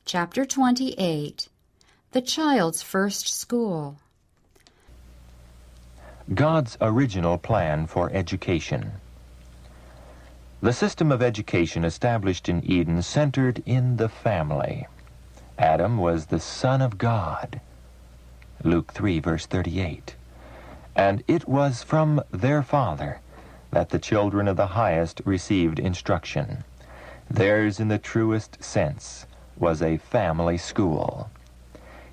Chapter 28. The Child's First School. God's original plan for education. The system of education established in Eden centered in the family. Adam was the son of God. Luke 3, verse 38. And it was from their father that the children of the highest received instruction. Theirs, in the truest sense, was a family school.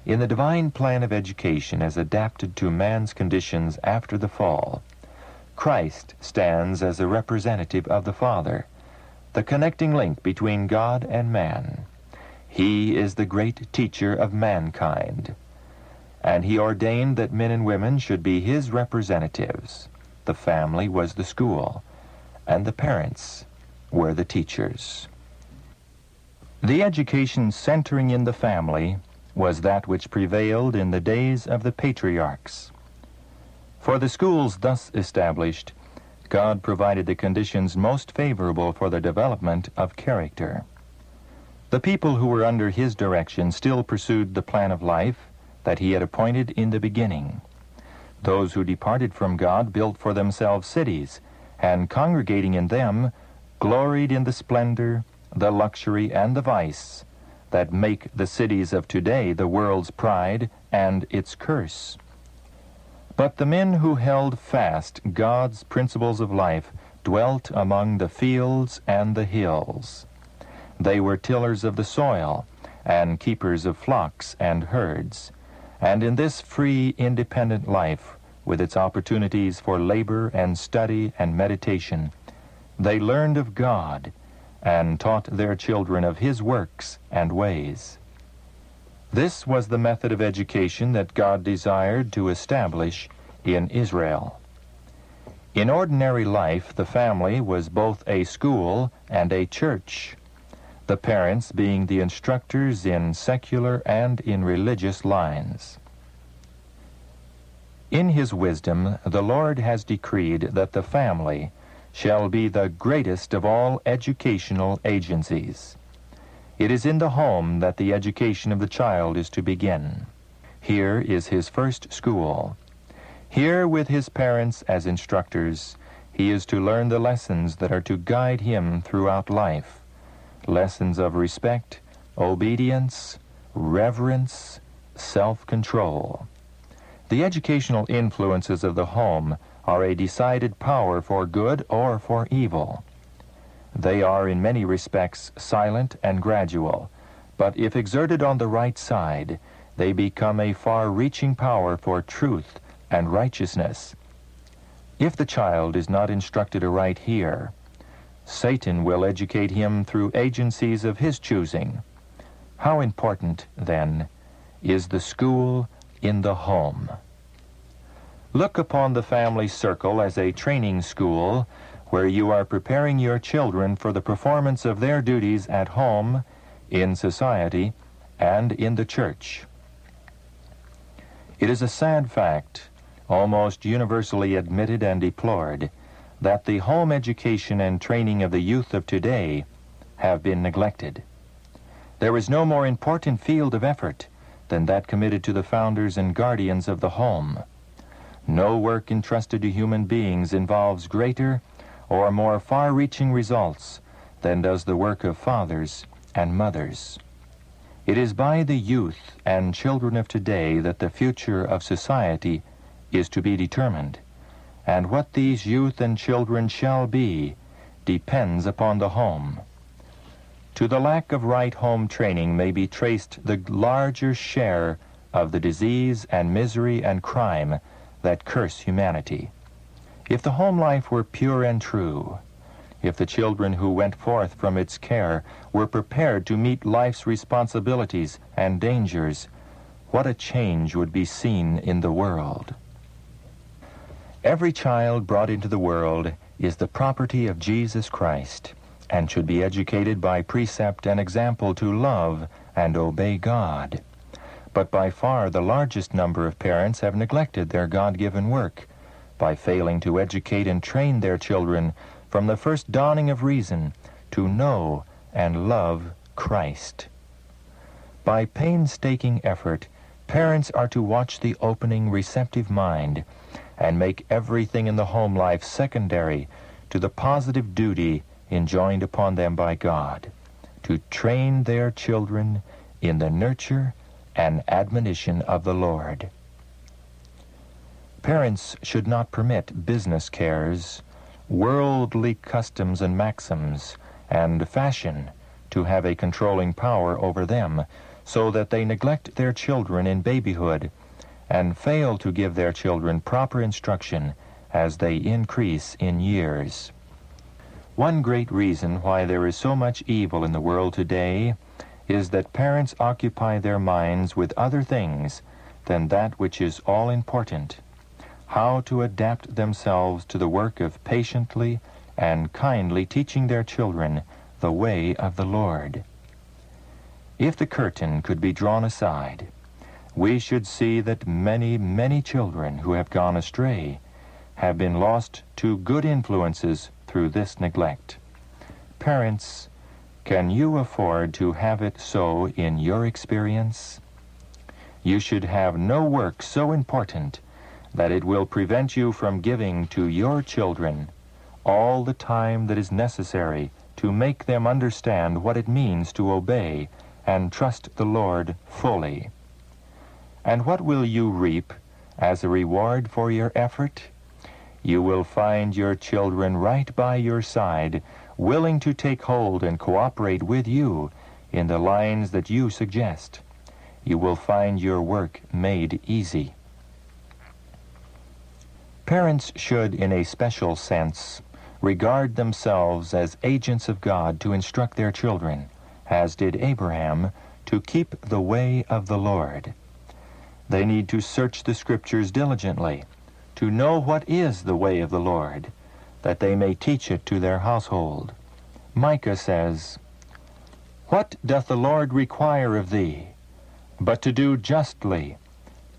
In the divine plan of education as adapted to man's conditions after the fall, Christ stands as a representative of the Father, the connecting link between God and man. He is the great teacher of mankind, and he ordained that men and women should be his representatives. The family was the school, and the parents were the teachers. The education centering in the family was that which prevailed in the days of the patriarchs. For the schools thus established, God provided the conditions most favorable for the development of character. The people who were under his direction still pursued the plan of life that he had appointed in the beginning. Those who departed from God built for themselves cities, and congregating in them, gloried in the splendor, the luxury, and the vice that make the cities of today the world's pride and its curse. But the men who held fast God's principles of life dwelt among the fields and the hills. They were tillers of the soil and keepers of flocks and herds. And in this free, independent life, with its opportunities for labor and study and meditation, they learned of God and taught their children of his works and ways. This was the method of education that God desired to establish in Israel. In ordinary life, the family was both a school and a church, the parents being the instructors in secular and in religious lines. In his wisdom, the Lord has decreed that the family shall be the greatest of all educational agencies. It is in the home that the education of the child is to begin. Here is his first school. Here, with his parents as instructors, he is to learn the lessons that are to guide him throughout life. Lessons of respect, obedience, reverence, self-control. The educational influences of the home are a decided power for good or for evil. They are in many respects silent and gradual, but if exerted on the right side, they become a far-reaching power for truth and righteousness. If the child is not instructed aright here, Satan will educate him through agencies of his choosing. How important, then, is the school in the home? Look upon the family circle as a training school where you are preparing your children for the performance of their duties at home, in society, and in the church. It is a sad fact, almost universally admitted and deplored, that the home education and training of the youth of today have been neglected. There is no more important field of effort than that committed to the founders and guardians of the home. No work entrusted to human beings involves greater or more far-reaching results than does the work of fathers and mothers. It is by the youth and children of today that the future of society is to be determined, and what these youth and children shall be depends upon the home. To the lack of right home training may be traced the larger share of the disease and misery and crime that curse humanity. If the home life were pure and true, if the children who went forth from its care were prepared to meet life's responsibilities and dangers, what a change would be seen in the world. Every child brought into the world is the property of Jesus Christ, and should be educated by precept and example to love and obey God. But by far the largest number of parents have neglected their God-given work by failing to educate and train their children from the first dawning of reason to know and love Christ. By painstaking effort, parents are to watch the opening, receptive mind and make everything in the home life secondary to the positive duty enjoined upon them by God, to train their children in the nurture and admonition of the Lord. Parents should not permit business cares, worldly customs and maxims, and fashion to have a controlling power over them, so that they neglect their children in babyhood and fail to give their children proper instruction as they increase in years. One great reason why there is so much evil in the world today is that parents occupy their minds with other things than that which is all important: how to adapt themselves to the work of patiently and kindly teaching their children the way of the Lord. If the curtain could be drawn aside, we should see that many, many children who have gone astray have been lost to good influences through this neglect. Parents, can you afford to have it so in your experience? You should have no work so important that it will prevent you from giving to your children all the time that is necessary to make them understand what it means to obey and trust the Lord fully. And what will you reap as a reward for your effort? You will find your children right by your side, willing to take hold and cooperate with you in the lines that you suggest. You will find your work made easy. Parents should, in a special sense, regard themselves as agents of God to instruct their children, as did Abraham, to keep the way of the Lord. They need to search the Scriptures diligently, to know what is the way of the Lord, that they may teach it to their household. Micah says, "What doth the Lord require of thee, but to do justly,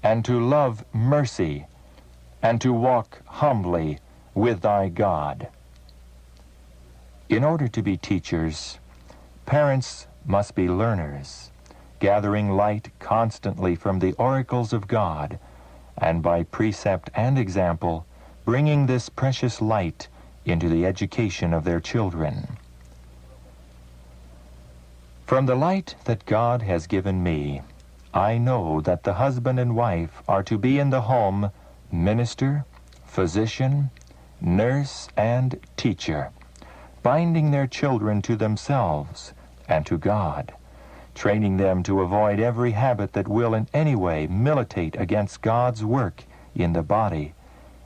and to love mercy, and to walk humbly with thy God?" In order to be teachers, parents must be learners, gathering light constantly from the oracles of God, and by precept and example, bringing this precious light into the education of their children. From the light that God has given me, I know that the husband and wife are to be in the home minister, physician, nurse, and teacher, binding their children to themselves and to God, training them to avoid every habit that will in any way militate against God's work in the body,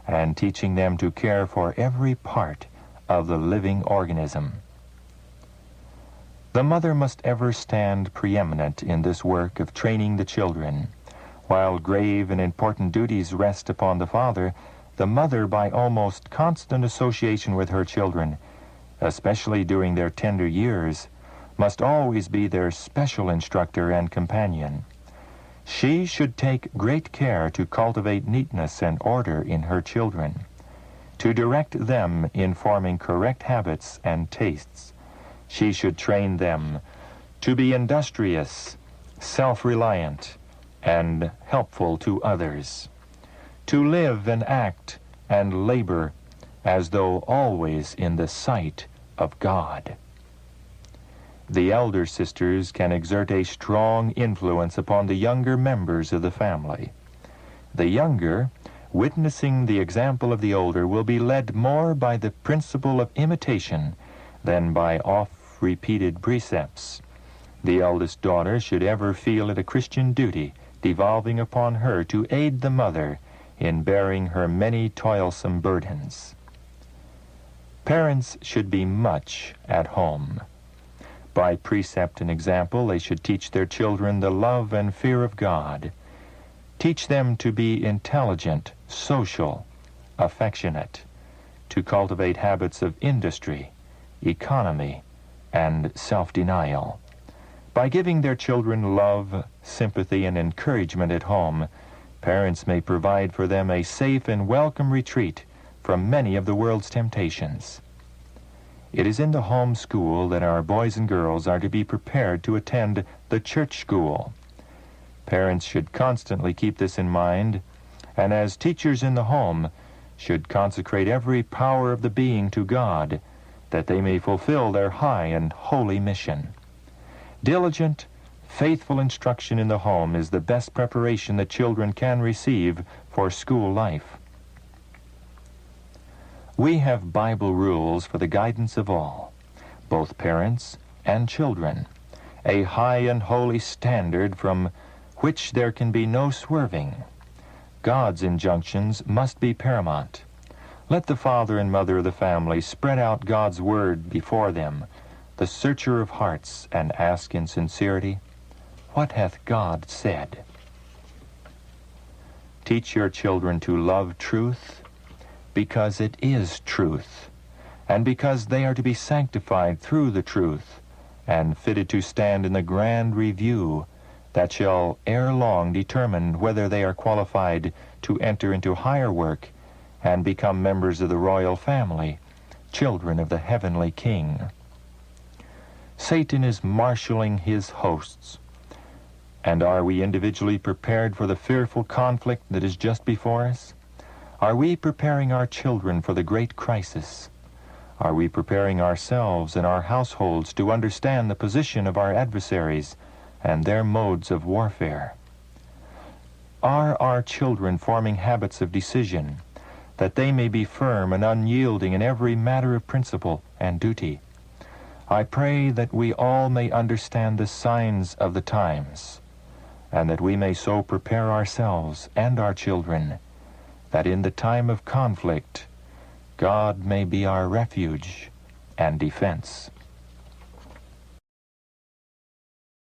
and teaching them to care for every part of the living organism. The mother must ever stand preeminent in this work of training the children. While grave and important duties rest upon the father, the mother, by almost constant association with her children, especially during their tender years, must always be their special instructor and companion. She should take great care to cultivate neatness and order in her children, to direct them in forming correct habits and tastes. She should train them to be industrious, self-reliant, and helpful to others, to live and act and labor as though always in the sight of God. The elder sisters can exert a strong influence upon the younger members of the family. The younger, witnessing the example of the older, will be led more by the principle of imitation than by oft-repeated precepts. The eldest daughter should ever feel it a Christian duty devolving upon her to aid the mother in bearing her many toilsome burdens. Parents should be much at home. By precept and example, they should teach their children the love and fear of God. Teach them to be intelligent, social, affectionate, to cultivate habits of industry, economy, and self-denial. By giving their children love, sympathy, and encouragement at home, parents may provide for them a safe and welcome retreat from many of the world's temptations. It is in the home school that our boys and girls are to be prepared to attend the church school. Parents should constantly keep this in mind, and as teachers in the home, should consecrate every power of the being to God, that they may fulfill their high and holy mission. Diligent, faithful instruction in the home is the best preparation that children can receive for school life. We have Bible rules for the guidance of all, both parents and children, a high and holy standard from which there can be no swerving. God's injunctions must be paramount. Let the father and mother of the family spread out God's word before them, the searcher of hearts, and ask in sincerity, "What hath God said?" Teach your children to love truth, because it is truth, and because they are to be sanctified through the truth, and fitted to stand in the grand review that shall ere long determine whether they are qualified to enter into higher work and become members of the royal family, children of the heavenly King. Satan is marshaling his hosts, and are we individually prepared for the fearful conflict that is just before us? Are we preparing our children for the great crisis? Are we preparing ourselves and our households to understand the position of our adversaries and their modes of warfare? Are our children forming habits of decision, that they may be firm and unyielding in every matter of principle and duty? I pray that we all may understand the signs of the times, and that we may so prepare ourselves and our children, that in the time of conflict, God may be our refuge and defense.